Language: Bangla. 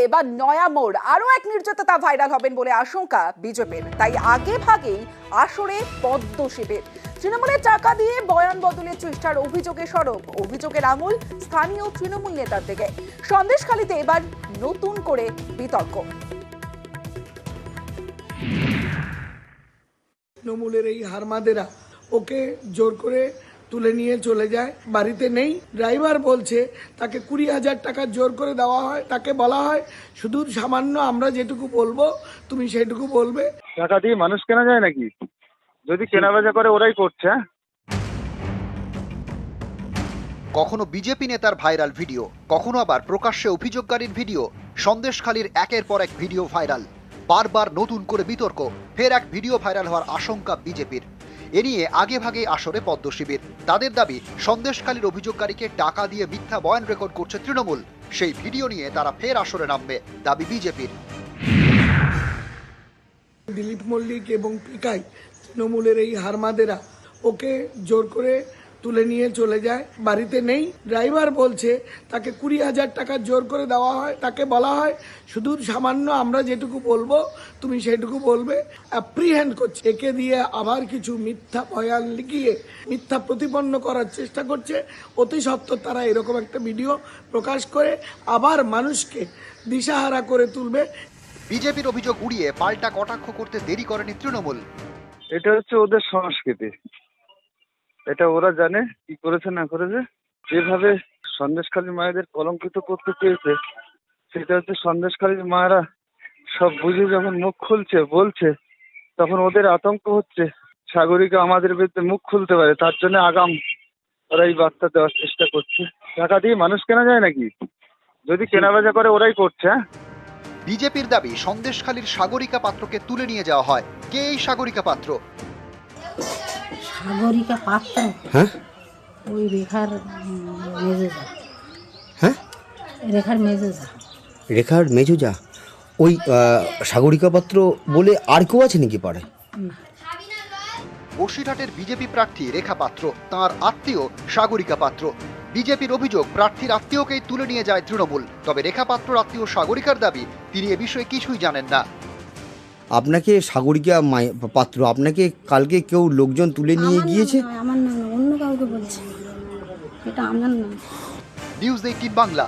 এবার নয়া মোড়, আরো এক নির্যাতিতা ভাইরাল হবেন বলে আশঙ্কা বিজেপির। তাই আগে ভাগেই আসরে পদ্ম শিবির। তৃণমূলের টাকা দিয়ে বয়ান বদলের চেষ্টার অভিযোগে সরব, অভিযোগের আঙুল স্থানীয় তৃণমূল নেতার দিকে। সন্দেশখালীতে এবার নতুন করে বিতর্ক। তৃণমূলের এই হারমাদেরা ওকে জোর করে তুলে নিয়ে চলে যায়, বাড়িতে নেই। ড্রাইভার বলছে তাকে 20,000 টাকা জোর করে দেওয়া হয়, তাকে বলা হয় শুধু সামান্য আমরা যেটুকু বলবো তুমি সেটুকু বলবে। টাকা দিয়ে মানুষ কেনা যায় নাকি? যদি কেনাবেচা করে ওরাই করছে। কখনো বিজেপি নেতার ভাইরাল ভিডিও, কখনো আবার প্রকাশ্যে অভিযোগকারীর ভিডিও। সন্দেশখালীর একের পর এক ভিডিও ভাইরাল, বারবার নতুন করে বিতর্ক। ফের এক ভিডিও ভাইরাল হওয়ার আশঙ্কা বিজেপির। এ নিয়ে আগে ভাগে আসরে পদ্ম শিবির। তাদের দাবি সন্দেশখালীর অভিযোগকারীকে টাকা দিয়ে মিথ্যা বয়ান রেকর্ড করছে তৃণমূল। সেই ভিডিও নিয়ে তারা ফের আসরে নামবে, দাবি বিজেপির। দিলীপ মল্লিক এবং পিকাই, তৃণমূলের এই হারমাদেরা ওকে জোর করে তুলে নিয়ে চলে যায়, বাড়িতে নেই। ড্রাইভার বলছে তাকে 20,000 টাকা জোর করে দেওয়া হয়, তাকে বলা হয় শুধু সামান্য আমরা যেটুকু বলবো তুমি সেটুকু বলবে। অ্যাপ্রিহেন্ড করছে, একে দিয়ে আবার কিছু মিথ্যা বয়ান লিখিয়ে মিথ্যা প্রতিপন্ন করার চেষ্টা করছে। অতি সত্বর তারা এরকম একটা ভিডিও প্রকাশ করে আবার মানুষকে দিশাহারা করে তুলবে। বিজেপির অভিযোগ উড়িয়ে পাল্টা কটাক্ষ করতে দেরি করেনি তৃণমূল। এটা হচ্ছে ওদের সংস্কৃতি, এটা ওরা জানে কি করেছে না করেছে। যেভাবে সন্দেশখালী মায়েদের কলঙ্কিত করতে চেয়েছে, সেটা হচ্ছে সন্দেশখালীর মায়েরা সব বুঝে যখন মুখ খুলছে বলছে, তখন ওদের আতঙ্ক হচ্ছে সাগরিকা আমাদের বিরুদ্ধে মুখ খুলতে পারে। তার জন্য আগাম ওরা এই বার্তা দেওয়ার চেষ্টা করছে। টাকা দিয়ে মানুষ কেনা যায় নাকি? যদি কেনাবেচা করে ওরাই করছে। বিজেপির দাবি সন্দেশখালীর সাগরিকা পাত্রকে তুলে নিয়ে যাওয়া হয়। কে এই সাগরিকা পাত্র? সাগরিকা পাত্র? হ্যাঁ, ওই রেখার মেজেজা। হ্যাঁ, রেখার মেজেজা। রেখার মেজুজা। ওই সাগরিকা পাত্র বলে আর কেউ আছে নাকি পাড়ায়? বসিরহাটের বিজেপি প্রার্থী রেখা পাত্র, তাঁর আত্মীয় সাগরিকা পাত্র। বিজেপির অভিযোগ প্রার্থীর আত্মীয়কেই তুলে নিয়ে যায় তৃণমূল। তবে রেখা পাত্রর আত্মীয় সাগরিকার দাবি তিনি এ বিষয়ে কিছুই জানেন না। আপনাকে সাগরিকা পাত্র, আপনাকে কালকে কেউ লোকজন তুলে নিয়ে গিয়েছে? আমার নাম অন্য কাউকে বলছে, এটা আমার নাম। নিউজ 18 বাংলা।